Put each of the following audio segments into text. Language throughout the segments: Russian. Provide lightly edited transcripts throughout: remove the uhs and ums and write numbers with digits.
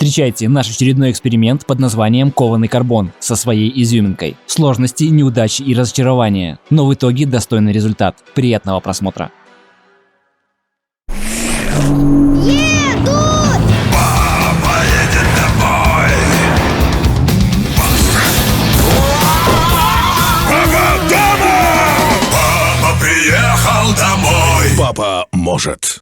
Встречайте наш очередной эксперимент под названием «Кованый карбон» со своей изюминкой. Сложности, неудачи и разочарования, но в итоге достойный результат. Приятного просмотра! Папа может.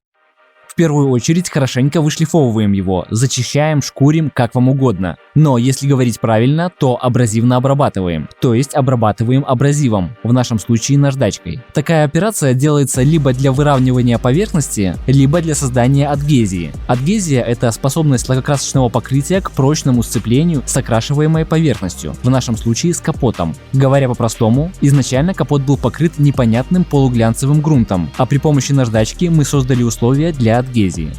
В первую очередь хорошенько вышлифовываем его, зачищаем, шкурим, как вам угодно. Но если говорить правильно, то абразивно обрабатываем, то есть обрабатываем абразивом, в нашем случае наждачкой. Такая операция делается либо для выравнивания поверхности, либо для создания адгезии. Адгезия – это способность лакокрасочного покрытия к прочному сцеплению с окрашиваемой поверхностью, в нашем случае с капотом. Говоря по-простому, изначально капот был покрыт непонятным полуглянцевым грунтом, а при помощи наждачки мы создали условия для адгезии.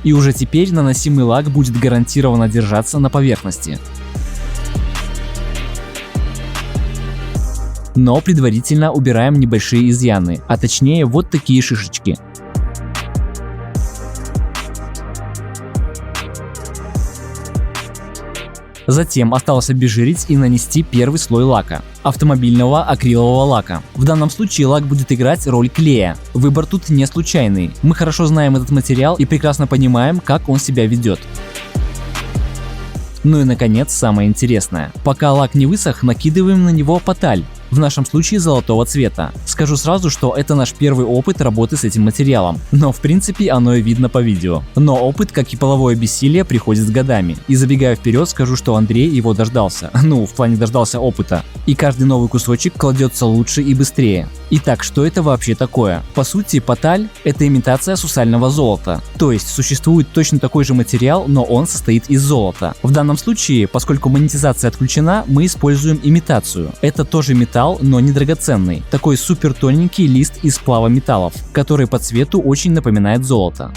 И уже теперь наносимый лак будет гарантированно держаться на поверхности. Но предварительно убираем небольшие изъяны, а точнее вот такие шишечки. Затем осталось обезжирить и нанести первый слой лака – автомобильного акрилового лака. В данном случае лак будет играть роль клея. Выбор тут не случайный. Мы хорошо знаем этот материал и прекрасно понимаем, как он себя ведет. Ну и наконец, самое интересное. Пока лак не высох, накидываем на него поталь. В нашем случае золотого цвета. Скажу сразу, что это наш первый опыт работы с этим материалом, но в принципе оно и видно по видео. Но опыт, как и половое бессилие, приходит с годами. И забегая вперед, скажу, что Андрей его дождался. Ну, в плане дождался опыта. И каждый новый кусочек кладется лучше и быстрее. Итак, что это вообще такое? По сути, поталь – это имитация сусального золота. То есть существует точно такой же материал, но он состоит из золота. В данном случае, поскольку монетизация отключена, мы используем имитацию. Это тоже металл, но не драгоценный. Такой супер тоненький лист из сплава металлов, который по цвету очень напоминает золото.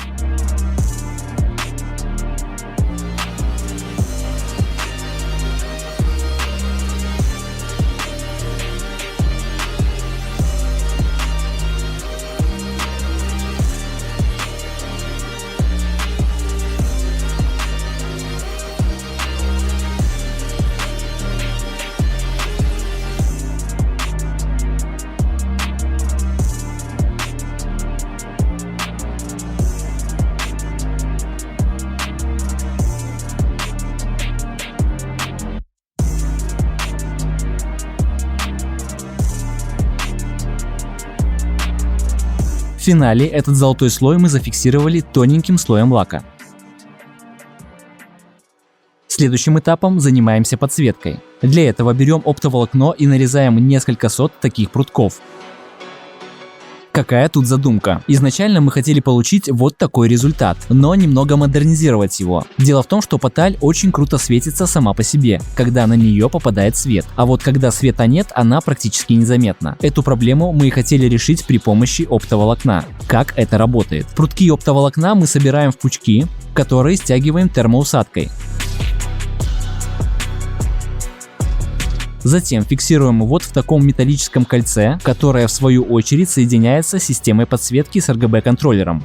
В финале этот золотой слой мы зафиксировали тоненьким слоем лака. Следующим этапом занимаемся подсветкой. Для этого берем оптоволокно и нарезаем несколько сот таких прутков. Какая тут задумка? Изначально мы хотели получить вот такой результат, но немного модернизировать его. Дело в том, что поталь очень круто светится сама по себе, когда на нее попадает свет, а вот когда света нет, она практически незаметна. Эту проблему мы и хотели решить при помощи оптоволокна. Как это работает? Прутки оптоволокна мы собираем в пучки, которые стягиваем термоусадкой. Затем фиксируем вот в таком металлическом кольце, которое в свою очередь соединяется с системой подсветки с RGB-контроллером.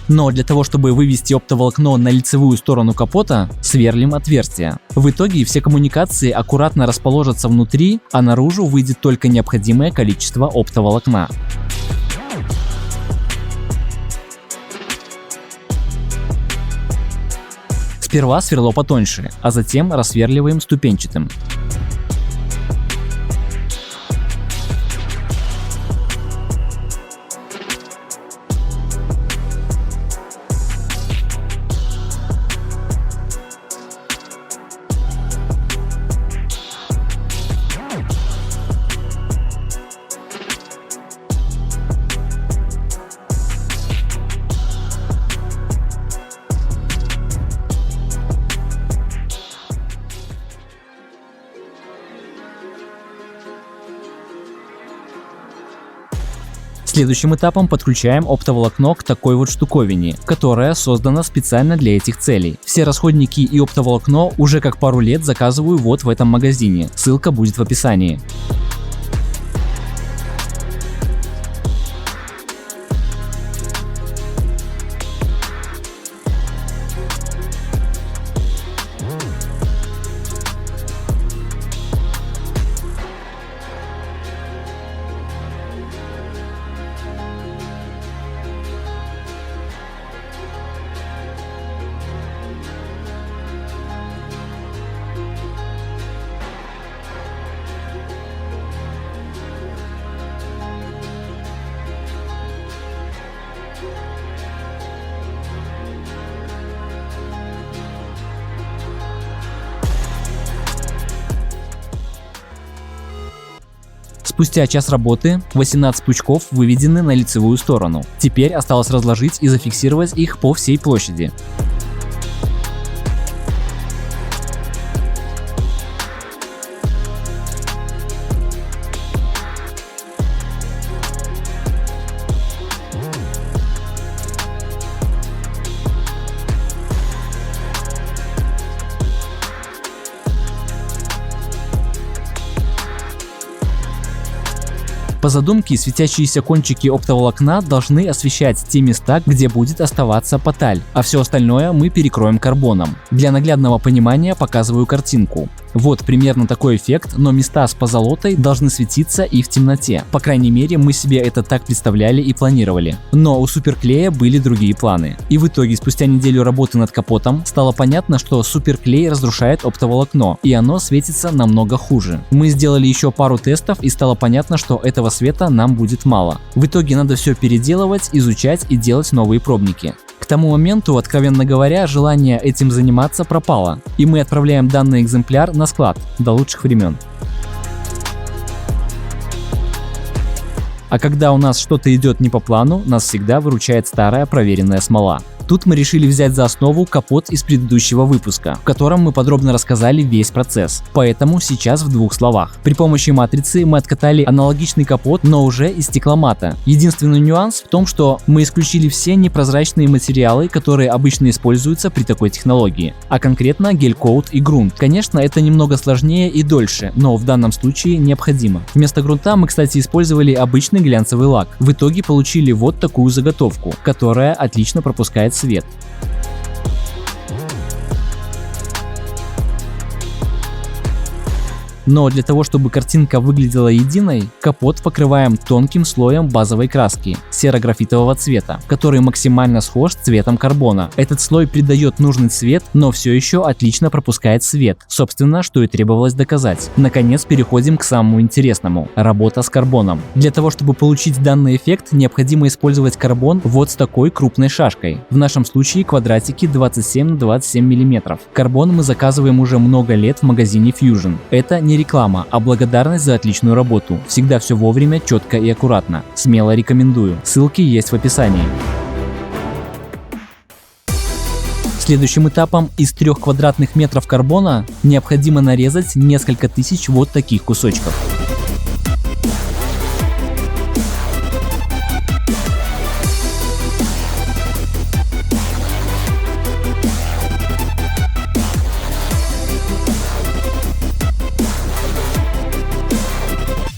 Но для того, чтобы вывести оптоволокно на лицевую сторону капота, сверлим отверстия. В итоге все коммуникации аккуратно расположатся внутри, а наружу выйдет только необходимое количество оптоволокна. Сперва сверло потоньше, а затем рассверливаем ступенчатым. Следующим этапом подключаем оптоволокно к такой вот штуковине, которая создана специально для этих целей. Все расходники и оптоволокно уже как пару лет заказываю вот в этом магазине, ссылка будет в описании. Спустя час работы 18 пучков выведены на лицевую сторону. Теперь осталось разложить и зафиксировать их по всей площади. По задумке, светящиеся кончики оптоволокна должны освещать те места, где будет оставаться поталь, а все остальное мы перекроем карбоном. Для наглядного понимания показываю картинку. Вот примерно такой эффект, но места с позолотой должны светиться и в темноте. По крайней мере, мы себе это так представляли и планировали. Но у суперклея были другие планы. И в итоге, спустя неделю работы над капотом, стало понятно, что суперклей разрушает оптоволокно, и оно светится намного хуже. Мы сделали еще пару тестов, и стало понятно, что этого света нам будет мало. В итоге надо все переделывать, изучать и делать новые пробники. К тому моменту, откровенно говоря, желание этим заниматься пропало, и мы отправляем данный экземпляр на склад до лучших времен. А когда у нас что-то идет не по плану, нас всегда выручает старая проверенная смола. Тут мы решили взять за основу капот из предыдущего выпуска, в котором мы подробно рассказали весь процесс. Поэтому сейчас в двух словах. При помощи матрицы мы откатали аналогичный капот, но уже из стекломата. Единственный нюанс в том, что мы исключили все непрозрачные материалы, которые обычно используются при такой технологии, а конкретно гель-коат и грунт. Конечно, это немного сложнее и дольше, но в данном случае необходимо. Вместо грунта мы, кстати, использовали обычный глянцевый лак. В итоге получили вот такую заготовку, которая отлично пропускает свет. Но для того, чтобы картинка выглядела единой, капот покрываем тонким слоем базовой краски серо-графитового цвета, который максимально схож с цветом карбона. Этот слой придает нужный цвет, но все еще отлично пропускает свет, собственно, что и требовалось доказать. Наконец, переходим к самому интересному – работа с карбоном. Для того, чтобы получить данный эффект, необходимо использовать карбон вот с такой крупной шашкой. В нашем случае квадратики 27 на 27 мм. Карбон мы заказываем уже много лет в магазине Fusion. Это не реклама, а благодарность за отличную работу. Всегда все вовремя, четко и аккуратно. Смело рекомендую. Ссылки есть в описании. Следующим этапом из 3 квадратных метров карбона необходимо нарезать несколько тысяч вот таких кусочков.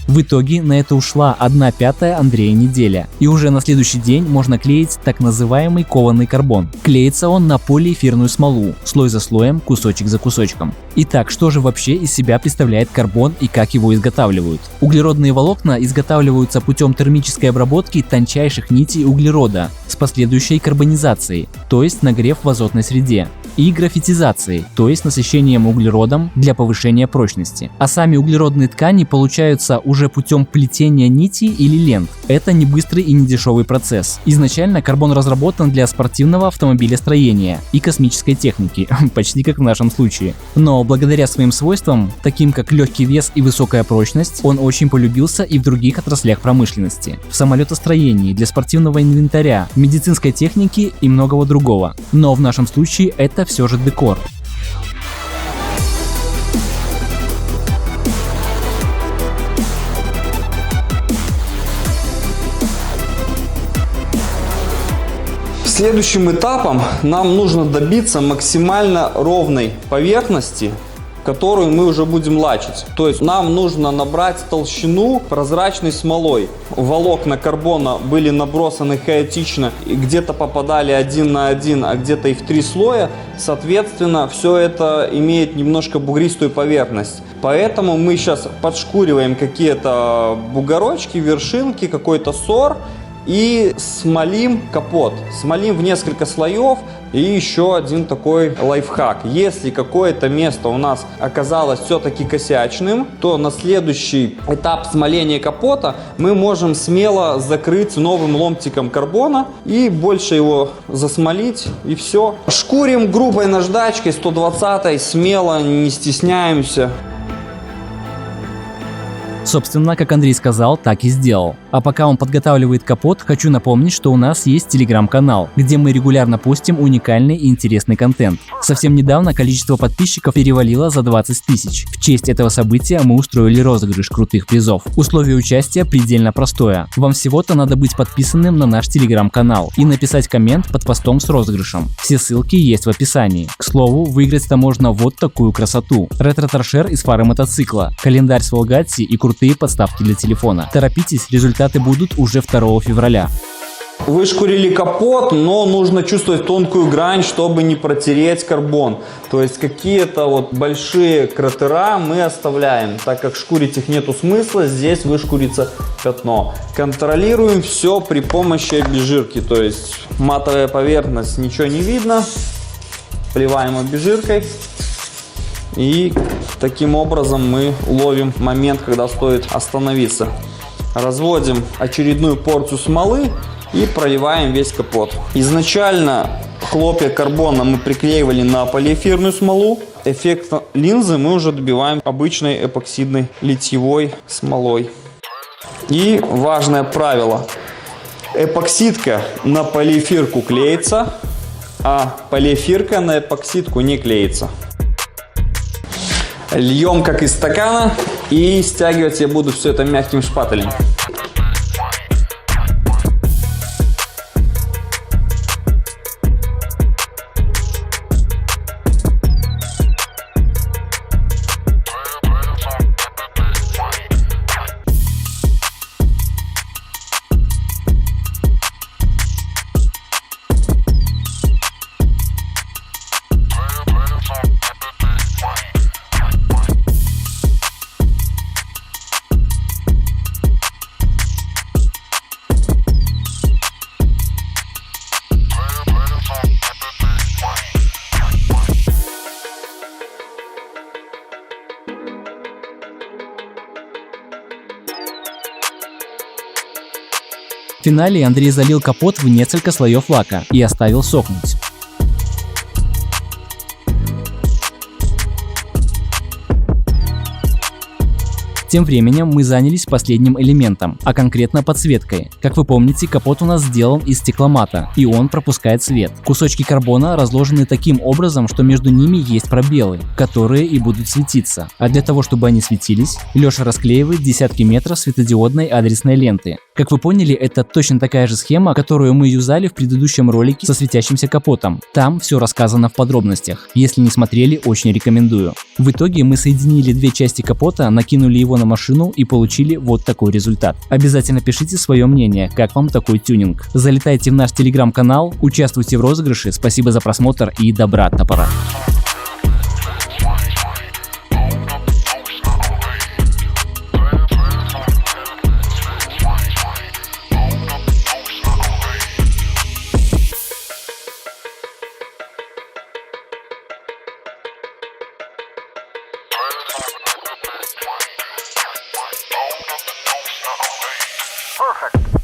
В итоге на это ушла 1/5 Андрея неделя, и уже на следующий день можно клеить так называемый кованый карбон. Клеится он на полиэфирную смолу, слой за слоем, кусочек за кусочком. Итак, что же вообще из себя представляет карбон и как его изготавливают? Углеродные волокна изготавливаются путем термической обработки тончайших нитей углерода с последующей карбонизацией, то есть нагрев в азотной среде, и графитизацией, то есть насыщением углеродом для повышения прочности. А сами углеродные ткани получаются уже путем плетения нитей или лент. Это не быстрый и не дешевый процесс. Изначально карбон разработан для спортивного автомобилестроения и космической техники, почти как в нашем случае. Но благодаря своим свойствам, таким как легкий вес и высокая прочность, он очень полюбился и в других отраслях промышленности. В самолетостроении, для спортивного инвентаря, медицинской техники и многого другого. Но в нашем случае это все же декор. Следующим этапом нам нужно добиться максимально ровной поверхности, которую мы уже будем лачить. То есть нам нужно набрать толщину прозрачной смолой. Волокна карбона были набросаны хаотично, и где-то попадали один на один, а где-то и в 3 слоя. Соответственно, все это имеет немножко бугристую поверхность. Поэтому мы сейчас подшкуриваем какие-то бугорочки, вершинки, какой-то сор и смолим капот. Смолим в несколько слоев. И еще один такой лайфхак. Если какое-то место у нас оказалось все-таки косячным, то на следующий этап смоления капота мы можем смело закрыть новым ломтиком карбона и больше его засмолить, и все. Шкурим грубой наждачкой 120-й, смело, не стесняемся. Собственно, как Андрей сказал, так и сделал. А пока он подготавливает капот, хочу напомнить, что у нас есть телеграм-канал, где мы регулярно постим уникальный и интересный контент. Совсем недавно количество подписчиков перевалило за 20 тысяч. В честь этого события мы устроили розыгрыш крутых призов. Условие участия предельно простое. Вам всего-то надо быть подписанным на наш телеграм-канал и написать коммент под постом с розыгрышем. Все ссылки есть в описании. К слову, выиграть-то можно вот такую красоту. Ретро-торшер из фары мотоцикла, календарь с Волгатси и крутые подставки для телефона. Торопитесь, результаты будут уже 2 февраля. Вышкурили капот, но нужно чувствовать тонкую грань, чтобы не протереть карбон. То есть какие-то вот большие кратера мы оставляем, так как шкурить их нету смысла, здесь вышкурится пятно. Контролируем все при помощи обезжирки, то есть матовая поверхность, ничего не видно, поливаем обезжиркой. И таким образом мы ловим момент, когда стоит остановиться. Разводим очередную порцию смолы и проливаем весь капот. Изначально хлопья карбона мы приклеивали на полиэфирную смолу. Эффект линзы мы уже добиваем обычной эпоксидной литьевой смолой. И важное правило. Эпоксидка на полиэфирку клеится, а полиэфирка на эпоксидку не клеится. Льем как из стакана, и стягивать я буду все это мягким шпателем. В финале Андрей залил капот в несколько слоев лака и оставил сохнуть. Тем временем мы занялись последним элементом, а конкретно подсветкой. Как вы помните, капот у нас сделан из стекломата, и он пропускает свет. Кусочки карбона разложены таким образом, что между ними есть пробелы, которые и будут светиться. А для того, чтобы они светились, Леша расклеивает десятки метров светодиодной адресной ленты. Как вы поняли, это точно такая же схема, которую мы юзали в предыдущем ролике со светящимся капотом. Там все рассказано в подробностях. Если не смотрели, очень рекомендую. В итоге мы соединили две части капота, накинули его на машину и получили вот такой результат. Обязательно пишите свое мнение, как вам такой тюнинг. Залетайте в наш телеграм-канал, участвуйте в розыгрыше. Спасибо за просмотр и добра от топора. Perfect.